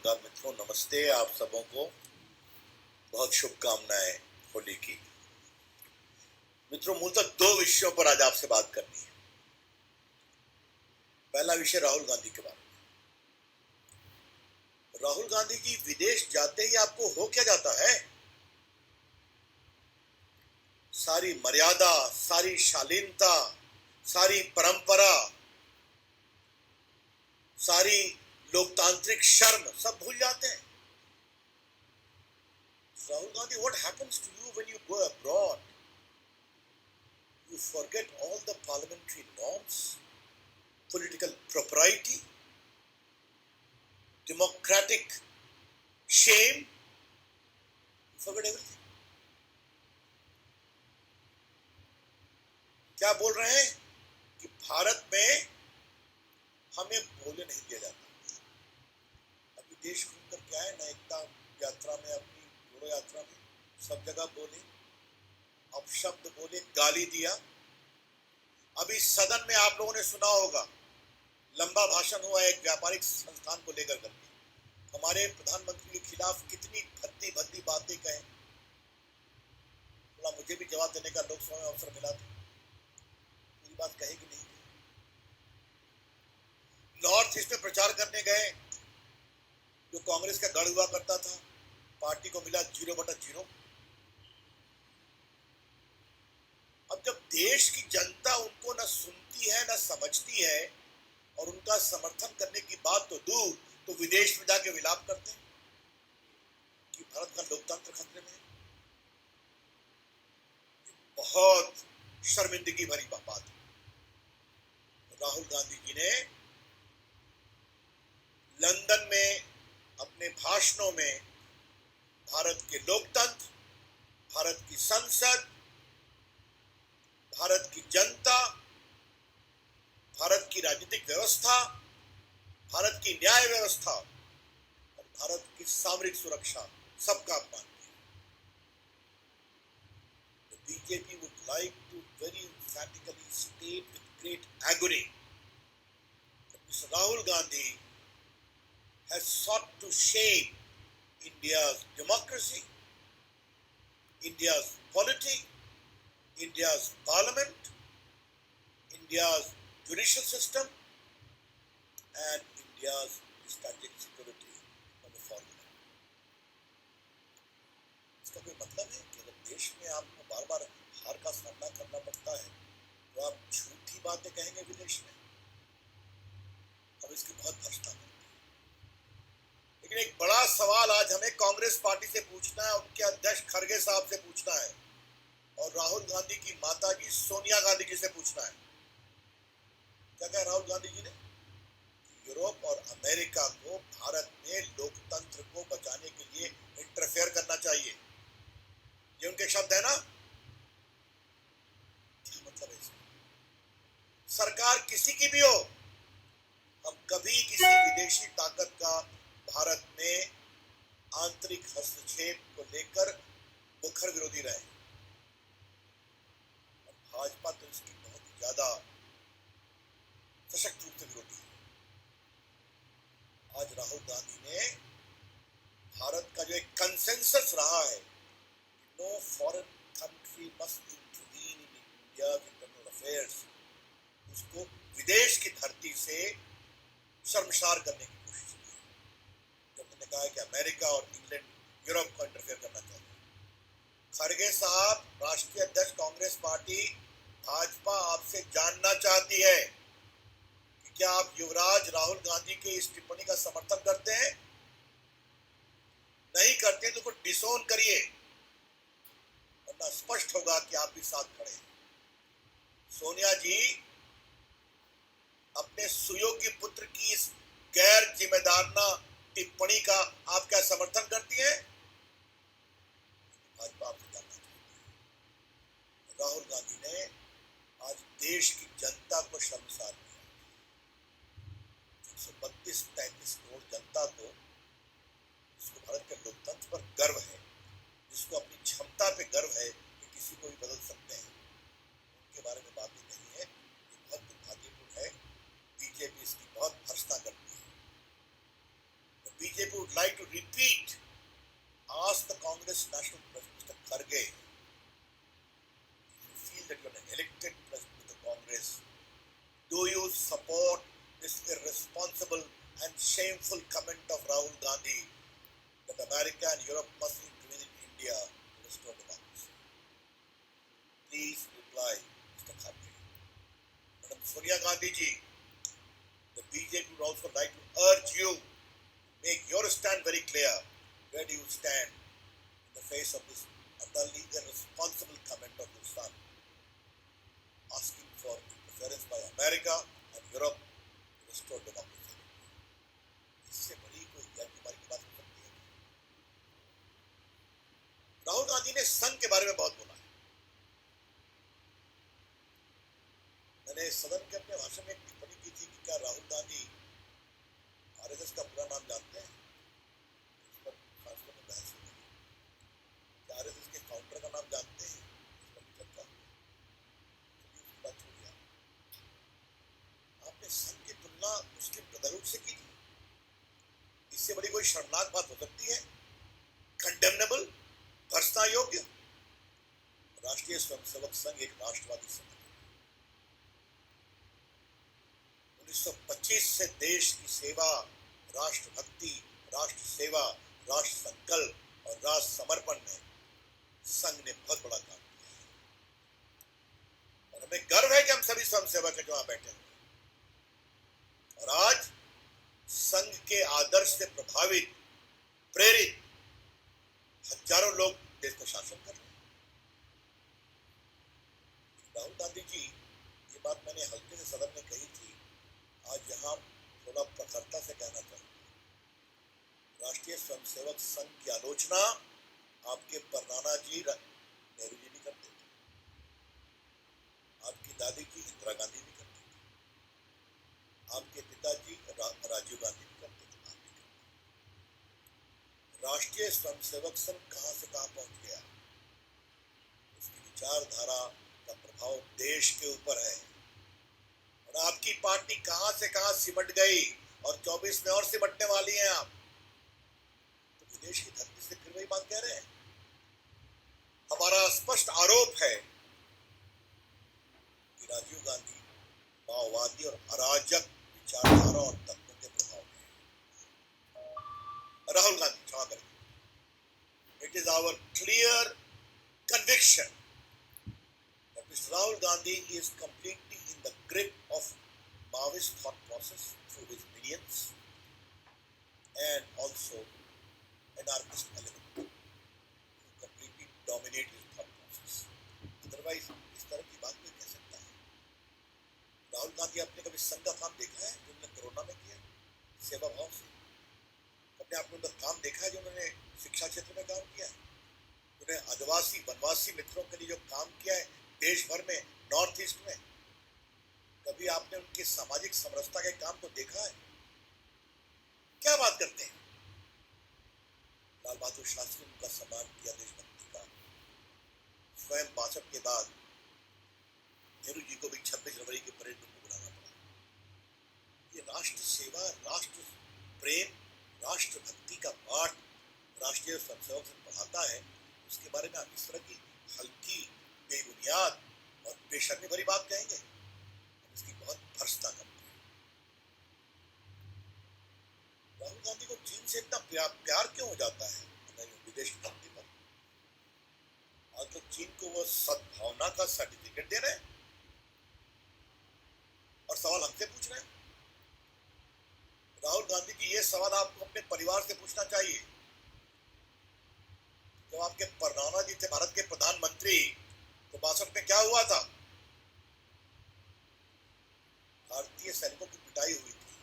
आदाब मित्रों, नमस्ते। आप सबों को बहुत शुभकामनाएं होली की। मित्रों, मूलतः दो विषयों पर आज आपसे बात करनी है। पहला विषय राहुल गांधी के बारे में। राहुल गांधी जी विदेश जाते ही आपको हो क्या जाता है? सारी मर्यादा, सारी शालीनता, सारी परंपरा, सारी लोकतांत्रिक शर्म सब भूल जाते हैं। Rahul Gandhi, what happens to you when you go abroad? You forget all the parliamentary norms, political propriety, democratic shame. You forget everything. क्या बोल रहे हैं कि भारत में हमें बोलने नहीं दिया जाता। अभी देश घूमकर क्या है ना, एकता यात्रा में, अपनी जोड़ो यात्रा में सब जगह बोले, अपशब्द बोले, गाली दिया। अभी सदन में आप लोगों ने सुना होगा, लंबा भाषण हुआ एक व्यापारिक संस्थान को लेकर करके, हमारे प्रधानमंत्री के खिलाफ कितनी भद्दी भद्दी बातें कहें। थोड़ा मुझे भी जवाब देने का लोकसभा में अवसर मिला था, मेरी बात कहेगी नहीं। नॉर्थ ईस्ट में प्रचार करने गए, जो कांग्रेस का गढ़ हुआ करता था, पार्टी को मिला 0/0। अब जब देश की जनता उनको न सुनती है न समझती है और उनका समर्थन करने की बात तो दूर, तो विदेश में जाके विलाप करते हैं कि भारत का लोकतंत्र खतरे में है। बहुत शर्मिंदगी भरी बात है। राहुल गांधी जी ने लंदन में अपने भाषणों में भारत के लोकतंत्र, भारत की संसद, भारत की जनता, भारत की राजनीतिक व्यवस्था, भारत की न्याय व्यवस्था और भारत की सामरिक सुरक्षा सबका अपमान किया। The BJP would like to very emphatically state with great agony that Mr. Rahul Gandhi has sought to shame India's democracy, India's polity, India's parliament, India's judicial system and India's strategic security from the foreign. इसका कोई मतलब है कि अगर देश में आपको बार बार हार का सामना करना पड़ता है तो आप झूठी बातें कहेंगे विदेश में? अब इसकी बहुत भ्रष्टा है। लेकिन एक बड़ा सवाल आज हमें कांग्रेस पार्टी से पूछना है, उनके अध्यक्ष खड़गे साहब से पूछना है और राहुल गांधी की माताजी सोनिया गांधी जी से पूछना है। क्या कहा राहुल गांधी जी ने? यूरोप और अमेरिका को भारत में लोकतंत्र को बचाने के लिए इंटरफेयर करना चाहिए। ये उनके शब्द है ना? क्या मतलब है इसका? सरकार किसी की भी हो, हम कभी किसी विदेशी ताकत का भारत में आंतरिक हस्तक्षेप को लेकर मुखर विरोधी रहे। और भाजपा तो इसकी बहुत ज्यादा सशक्त रूप से विरोधी है। आज राहुल गांधी ने भारत का जो एक कंसेंसस रहा है, no foreign country must intervene in India's internal affairs, उसको विदेश की धरती से शर्मसार करने की कोशिश की है। जब उन्होंने कहा है कि अमेरिका और इंग्लैंड, यूरोप को इंटरफेयर करना चाहिए। खड़गे साहब, राष्ट्रीय अध्यक्ष कांग्रेस पार्टी, भाजपा आपसे जानना चाहती है कि क्या आप युवराज राहुल गांधी के इस टिप्पणी का समर्थन करते हैं? नहीं करते तो कुछ डिसोन करिए, वरना स्पष्ट होगा कि आप भी साथ खड़े हैं। सोनिया जी, अपने सुयोग्य पुत्र की इस गैर जिम्मेदाराना टिप्पणी का आप क्या समर्थन करती हैं? भाजपा आपसे जानना चाहती है। राहुल गांधी ने आज देश की जनता को शर्मसार किया। 132-33 करोड़ जनता को, जिसको भारत के लोकतंत्र पर गर्व है, जिसको अपनी क्षमता पे गर्व है कि किसी को भी बदल सकते हैं, उनके बारे में बात ही नहीं है। ये बहुत दुर्भाग्यपूर्ण है। बीजेपी इसकी बहुत भर्त्सना करती है। BJP would like to repeat, ask the Congress National President, Mr. Kharge, you feel that you are an elected president of the Congress, do you support this irresponsible and shameful comment of Rahul Gandhi that America and Europe must intervene in India to restore democracy? Please reply, Mr. Kharge. Madam Sonia Gandhi ji, the BJP would also like to urge you, make your stand very clear. Where do you stand in the face of this utterly irresponsible comment of your son, asking for interference by America and Europe to restore democracy? इससे बड़ी कोई गैर बीमारी की बात हो सकती है? राहुल गांधी ने संघ के बारे में बहुत बोला है। मैंने सदन के अपने भाषण में एक टिप्पणी की थी कि क्या राहुल गांधी आरएसएस का पूरा नाम जानते हैं? इस पर सांसदों में बहस हो गई। क्या आरएसएस के फाउंडर का नाम जानते हैं? इस पर भी चर्चा हुई। चलिए उसकी बात छोड़िए। आपने संघ की तुलना मुस्लिम ब्रदरहुड से की थी। इससे बड़ी कोई शर्मनाक बात हो सकती है? कंडेमनेबल, भर्त्सना योग्य। राष्ट्रीय स्वयंसेवक संघ एक राष्ट्रवादी संघ 1925 से देश की सेवा, राष्ट्रभक्ति, राष्ट्र सेवा, राष्ट्र संकल्प और राष्ट्र समर्पण में संघ ने बहुत बड़ा काम किया है और हमें गर्व है कि हम सभी स्वयंसेवक जो वहां बैठे हैं और आज संघ के आदर्श से प्रभावित, प्रेरित हजारों लोग देश को शासन कर रहे हैं। राहुल गांधी जी, ये बात मैंने हल्के से सदन में कही थी, आज यहाँ थोड़ा प्रखरता से कहना चाहूँगा। राष्ट्रीय स्वयंसेवक संघ की आलोचना आपके परनाना जी नेहरू जी भी करते थे, आपकी दादी जी इंदिरा गांधी भी करते थे, आपके पिताजी राजीव गांधी भी करते थे, आप भी करते थे। राष्ट्रीय स्वयंसेवक संघ कहाँ से कहाँ पहुंच गया, उसकी विचारधारा का प्रभाव देश के ऊपर है और आपकी पार्टी कहां से कहां सिमट गई और 24 में और सिमटने वाली हैं आप। तो विदेश की धरती से फिर वही बात कह रहे हैं। हमारा स्पष्ट आरोप है कि राजीव गांधी माओवादी और अराजक विचारधारा और तत्वों के प्रभाव में। राहुल गांधी, क्षमा करें, it is our clear conviction that Mr. Rahul Gandhi is completely in the grip of Maoist thought process through his minions and also anarchist element who completely dominate his thought process. Otherwise, इस तरह की बात कोई कह सकता है? राहुल गांधी आपने कभी संघ का काम देखा है जो उन्होंने कोरोना में किया सेवा भाव से? अपने आपने उनका काम देखा है जो उन्होंने शिक्षा क्षेत्र में काम किया है? उन्हें आदिवासी वनवासी मित्रों के लिए जो काम किया है देश भर में, नॉर्थ ईस्ट में, कभी आपने उनके सामाजिक समरसता के काम को देखा है? क्या बात करते हैं? लाल बहादुर शास्त्री ने उनका सम्मान किया देशभक्ति का। स्वयं 62 के बाद नेहरू जी को भी 26 जनवरी के परेड में बुलाना पड़ा। ये राष्ट्र सेवा, राष्ट्र प्रेम, राष्ट्रभक्ति का पाठ राष्ट्रीय स्वयंसेवक संघ पढ़ाता है। उसके बारे में आप इस तरह की हल्की, बेबुनियाद और बेशर्मी भरी बात कहेंगे? हम इसकी बहुत भर्त्सना करते हैं। राहुल गांधी को चीन से इतना प्यार क्यों हो जाता है विदेश की धरती पर? आज तो चीन को वो सद्भावना का सर्टिफिकेट दे रहे हैं और सवाल हमसे पूछ रहे हैं। राहुल गांधी जी, ये सवाल आपको अपने परिवार से पूछना चाहिए। जब आपके परनाना जी थे भारत के प्रधानमंत्री तो 62 में क्या हुआ था? भारतीय सैनिकों की पिटाई हुई थी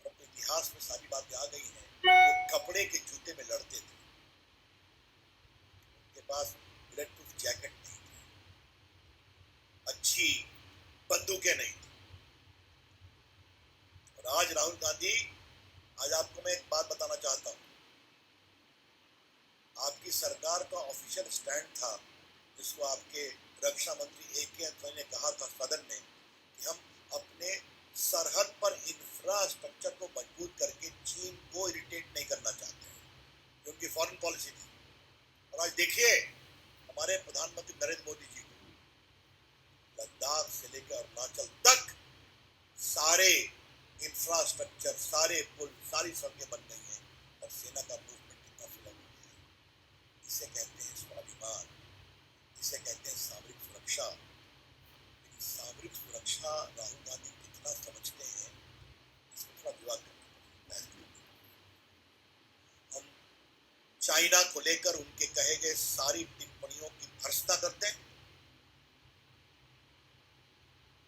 और अपने इतिहास में सारी बातें आ गई हैं। वो कपड़े के जूते में लड़ते थे, उनके पास बुलेट प्रूफ जैकेट नहीं थी, अच्छी बंदूकें नहीं थी। और आज राहुल गांधी, आज आपको मैं एक बात बताना चाहता हूं। आपकी सरकार का ऑफिशियल स्टैंड था जिसको आपके रक्षा मंत्री A.K. एंथोनी ने कहा था सदन में कि हम अपने सरहद पर इंफ्रास्ट्रक्चर को मजबूत करके चीन को इरिटेट नहीं करना चाहते हैं, ये उनकी फॉरेन पॉलिसी थी। और आज देखिए हमारे प्रधानमंत्री नरेंद्र मोदी जी को लद्दाख से लेकर अरुणाचल तक सारे इंफ्रास्ट्रक्चर, सारे पुल, सारी सड़कें बन गई हैं और सेना का मूवमेंट कितना सुलभ हो गया है। इसे कहते हैं स्वाभिमान, इसे कहते हैं सामरिक सुरक्षा। लेकिन सामरिक सुरक्षा राहुल गांधी कितना समझते हैं, इसमें थोड़ा विवाद करना पड़ेगा। हम चाइना को लेकर उनके कहे गए सारी टिप्पणियों की भर्त्सना करते हैं।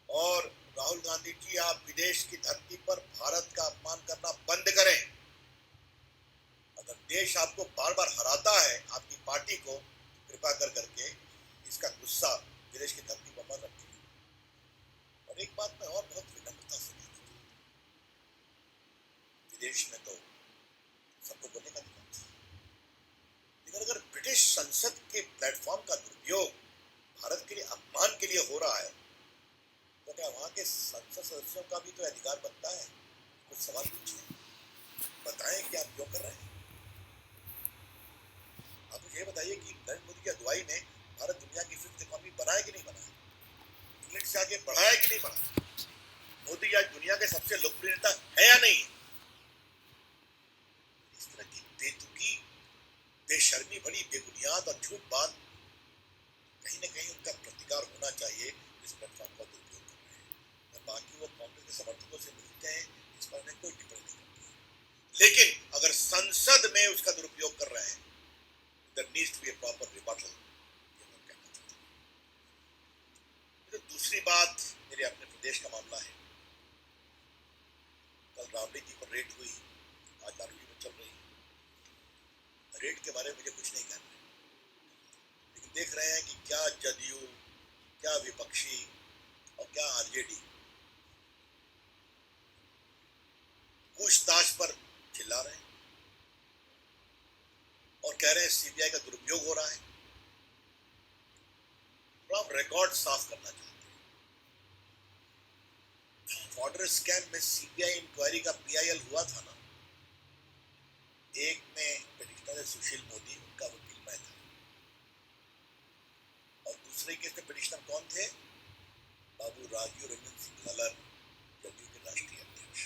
और राहुल गांधी जी, आप विदेश की धरती पर भारत का अपमान करना बंद करें। अगर देश आपको बार बार हराता है, आपकी पार्टी को, कृपा कर करके इसका गुस्सा विदेश की धरती पर मत रखिए। और एक बात मैं और बहुत विनम्रता से कहता हूं, विदेश में तो सबको बोलने का अधिकार है, लेकिन अगर ब्रिटिश संसद के प्लेटफॉर्म का दुरुपयोग भारत के लिए अपमान के लिए हो रहा है, तो क्या वहां के संसद सदस्यों का भी तो अधिकार बनता है कुछ सवाल पूछिए, बताएं कि आप क्यों कर रहे हैं। आप मुझे ये बताइए कि नरेंद्र मोदी की अगुवाई में भारत दुनिया की फिफ्थ इकोनॉमी बनाया कि नहीं बनाया, इंग्लैंड से आगे बढ़ाया कि नहीं बढ़ाया, मोदी आज दुनिया के सबसे लोकप्रिय नेता है या नहीं। इस तरह की बेतुकी, बेशर्मी भरी, बेबुनियाद और झूठ बात, कहीं ना कहीं उनका प्रतिकार होना चाहिए। इस प्लेटफॉर्म का दुरुपयोग कर रहे हैं, बाकी वो कांग्रेस के समर्थकों से मिलते हैं, इस पर मैं कोई टिप्पणी नहीं करती, लेकिन अगर संसद में उसका दुरुपयोग कर रहे हैं, there needs to be a proper rebuttal। तो दूसरी बात मेरे अपने प्रदेश का मामला है। कल राबड़ी जी पर रेड हुई, आज दारूली में चल रही। रेड के बारे में मुझे कुछ नहीं कहना, लेकिन देख रहे हैं कि क्या जदयू, क्या विपक्षी और क्या आरजेडी पूछताछ पर चिल्ला रहे हैं और कह रहे हैं सीबीआई का दुरुपयोग हो रहा है। तो आप रिकॉर्ड साफ करना चाहते हैं। बॉर्डर स्कैम में सीबीआई इंक्वायरी का पीआईएल हुआ था ना, एक में पिटिशनर सुशील मोदी, उनका वकील मैं था, और दूसरे केस में पिटिशनर कौन थे, बाबू राजीव रंजन सिंह ललन, जदयू के राष्ट्रीय अध्यक्ष।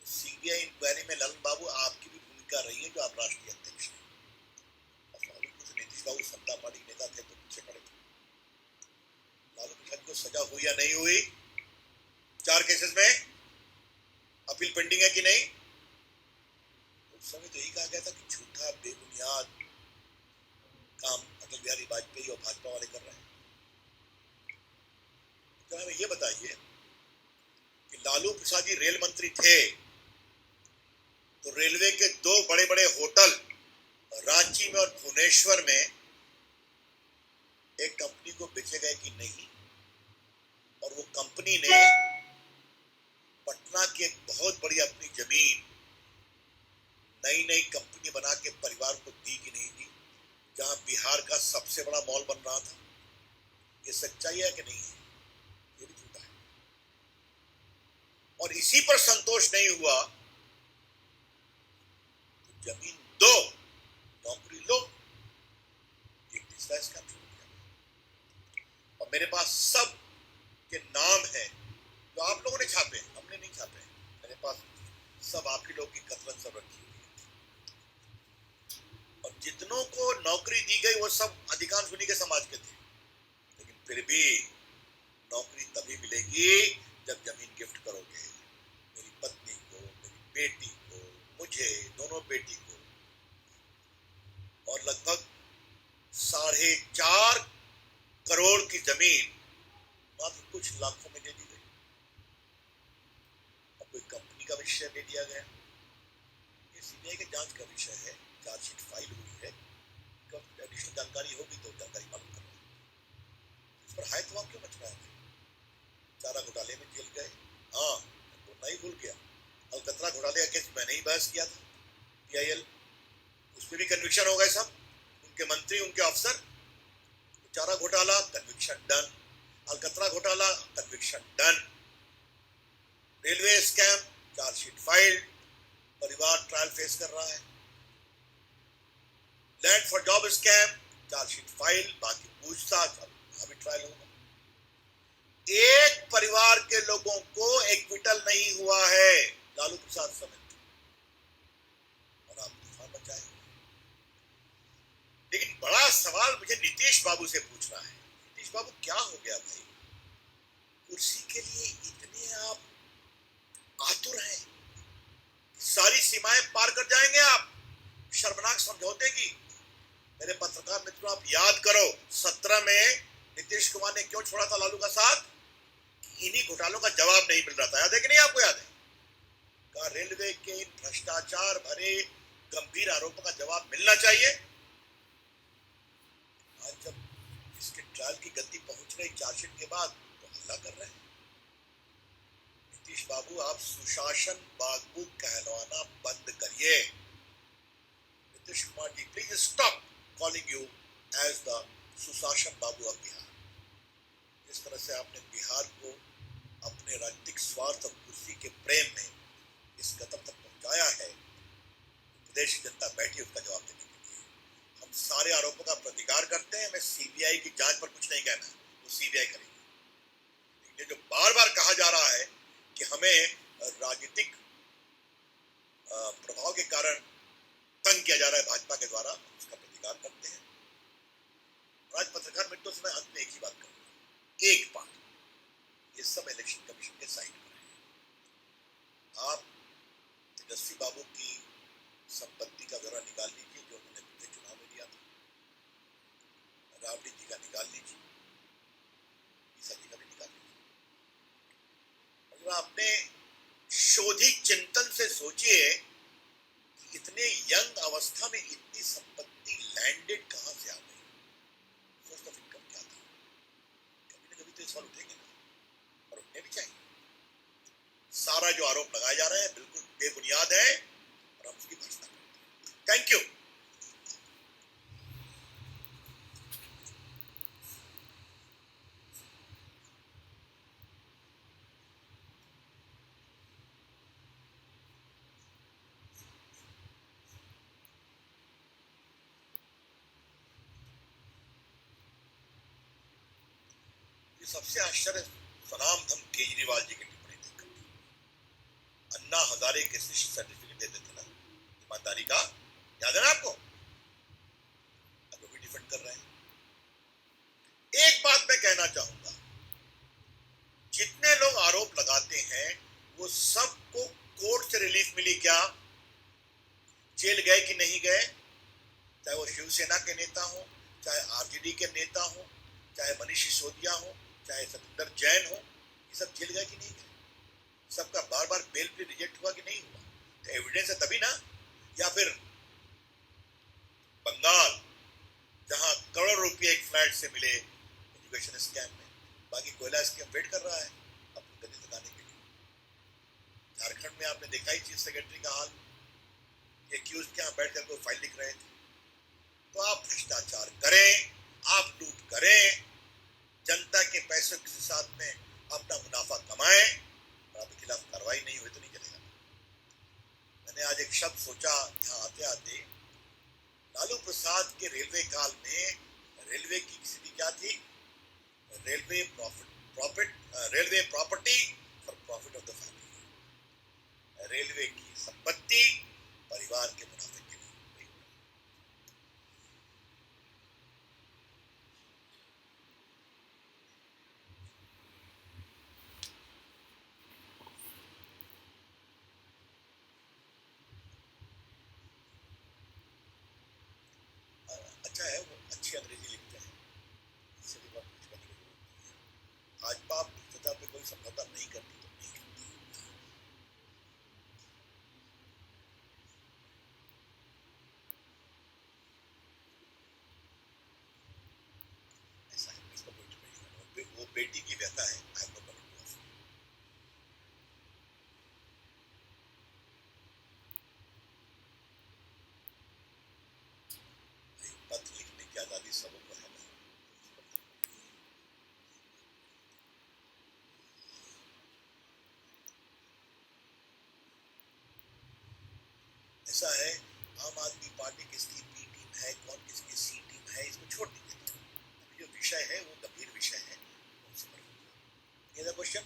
तो सीबीआई इंक्वायरी में ललन बाबू आपकी भी भूमिका रही है, जो आप राष्ट्रीय अध्यक्ष हैं। नीतीश बाबू समता पार्टी नेता थे तो पीछे खड़े थे। लालू प्रसाद को सजा हुई या नहीं हुई, 4 केसेस में अपील पेंडिंग है कि नहीं। उस समय तो यही कहा गया था कि झूठा बेबुनियाद काम अटल बिहारी वाजपेयी और भाजपा वाले कर रहे हैं। तो हमें ये बताइए कि लालू प्रसाद जी रेल मंत्री थे तो रेलवे के 2 बड़े बड़े होटल रांची में और भुवनेश्वर में एक कंपनी को बेचे गए कि नहीं, और वो कंपनी ने पटना की एक बहुत बड़ी अपनी जमीन नई नई कंपनी बना के परिवार को दी कि नहीं दी, जहां बिहार का सबसे बड़ा मॉल बन रहा था। ये सच्चाई है कि नहीं है, ये भी झूठा है। और इसी पर संतोष नहीं हुआ तो जमीन दो, नौकरी लो, एक तीसरा इसका शुरू किया। और मेरे पास सब के नाम है जो आप लोगों ने छापे, हमने नहीं छापे, मेरे पास सब आप ही लोग की कतरत सब रखी हुई है। और जितनों को नौकरी दी गई वो सब अधिकांश उन्हीं के समाज के थे, लेकिन फिर भी नौकरी तभी मिलेगी जब जमीन गिफ्ट करोगे, मेरी पत्नी को, मेरी बेटी को, मुझे, दोनों बेटी को। और लगभग 4.5 करोड़ की जमीन मात्र कुछ लाखों में दे दी गई। अब कोई कंपनी का विषय दे दिया गया। ये सीबीआई के जांच का विषय है, चार्जशीट फाइल हुई है, कब एडिशनल जानकारी होगी तो जानकारी मालूम करना। इस पर हाय तमाम क्यों मच रहा है। चारा घोटाले में जेल गए, हाँ तो नहीं भूल गया, अलकतरा घोटाले का केस मैंने ही बहस किया था, पीआईएल, उसमें भी कन्विक्शन हो गए सब, उनके मंत्री, उनके अफसर। चारा घोटाला कन्विक्शन डन, अलकतरा घोटाला conviction done, railway scam, chargesheet filed, परिवार ट्रायल फेस कर रहा है। Land for job scam, chargesheet file, बाकी पूछताछ अभी ट्रायल होगा। एक परिवार के लोगों को एक्विटल नहीं हुआ है लालू प्रसाद समेत, और आप तूफान मचाए। लेकिन बड़ा सवाल मुझे नीतीश बाबू से पूछना है। नीतीश बाबू क्या हो गया भाई, कुर्सी के लिए इतने आप आतुर हैं, सारी सीमाएं पार कर जाएंगे आप शर्मनाक समझौते की। मेरे पत्रकार मित्रों, आप याद करो 17 में नीतीश कुमार ने क्यों छोड़ा था लालू का साथ, इन्हीं घोटालों का जवाब नहीं मिल रहा था। याद है कि नहीं, आपको याद है? कहा रेलवे के इन भ्रष्टाचार भरे गंभीर आरोपों का जवाब मिलना चाहिए। आज जब इसके ट्रायल की गति पहुंच रही चार्जशीट के बाद, तो हल्ला कर रहे हैं। नीतीश बाबू, आप सुशासन बाबू कहलवाना बंद करिए। Nitish Kumar ji, please stop calling you as the sushasan babu of Bihar. जिस तरह से आपने बिहार को अपने राजनीतिक स्वार्थ और कुर्सी के प्रेम में इस कदम तक पहुंचाया है, प्रदेश की जनता बैठी उसका जवाब देने के लिए। हम सारे आरोपों का प्रतिकार करते हैं। मैं सीबीआई की जांच पर कुछ नहीं कहना, वो सीबीआई करेगी। ये जो बार बार कहा जा रहा है कि हमें राजनीतिक प्रभाव के कारण तंग किया जा रहा है भाजपा के द्वारा, उसका प्रतिकार करते हैं। आज पत्रकार मित्रों से मैं अंत में एक ही बात करूंगा, एक बात, ये सब इलेक्शन कमीशन के साइड पर है। आप तेजस्वी बाबू की संपत्ति का जरा निकाल लीजिए जो उन्होंने पिछले चुनाव में दिया था, राबड़ी जी का निकाल लीजिए, ईसा जी का भी निकाल लीजिए। अगर आपने शोधिक चिंतन से सोचिए कि इतने यंग अवस्था में इतनी संपत्ति लैंडेड कहां से आ गई, सोर्स ऑफ इनकम क्या था? कभी ना कभी तो इस सवाल उठेंगे ना, और उठने भी चाहिए। सारा जो आरोप लगाए जा रहे हैं बिल्कुल बेबुनियाद है और हम उसकी भर्त्सना करते हैं। Thank you. सबसे आश्चर्य सनाम धम केजरीवाल जी की टिप्पणी देखकर, अन्ना हजारे के शिष्य सर्टिफिकेट देते थे ना ईमानदारी का, याद है ना आपको? अब वो भी डिफेंड कर रहे हैं। एक बात मैं कहना चाहूंगा, जितने लोग आरोप लगाते हैं वो सबको कोर्ट से रिलीफ मिली क्या? जेल गए कि नहीं गए? चाहे वो शिवसेना के नेता हो, चाहे आरजेडी के नेता हो, चाहे मनीष सिसोदिया हो, चाहे सतिंदर जैन हो, ये सब जेल गए कि नहीं गए? सबका बार बार बेल पे रिजेक्ट हुआ कि नहीं हुआ? तो एविडेंस है तभी ना। या फिर बंगाल, जहां करोड़ रुपए एक फ्लैट से मिले एजुकेशन स्कैम में, बाकी कोयला स्कैम वेट कर रहा है अपनी गति लगाने के लिए। झारखंड में आपने देखा ही चीफ सेक्रेटरी का हाल, एक्यूज के यहाँ बैठ कर कोई फाइल लिख रहे थे। तो आप भ्रष्टाचार करें, आप लूट करें, जनता के पैसों के साथ में अपना मुनाफा कमाएं, और आपके खिलाफ कार्रवाई नहीं हुई तो नहीं चलेगा। मैंने आज एक शब्द सोचा यहाँ आते आते, लालू प्रसाद के रेलवे काल में रेलवे की स्थिति क्या थी? Railway railway property for profit of the family, railway की संपत्ति परिवार के मुनाफे के लिए। अच्छा है वो अच्छी अंग्रेजी लिखते हैं, इससे भी बहुत कुछ करने की जरूरत नहीं है। भाजपा भ्रष्टाचार पे कोई समझौता नहीं करती तो नहीं करती, ऐसा है। इसको कोई टिप्पणी नहीं करना, वो बेटी की व्यथा है। I have no comment. पत्र लिखने की आजादी सबको है ना। ऐसा है, आम आदमी पार्टी किसकी बी टीम है, कौन किसकी सी टीम है, इसको छोड़ दीजिए। अभी जो विषय है वो गंभीर विषय है, उससे क्वेश्चन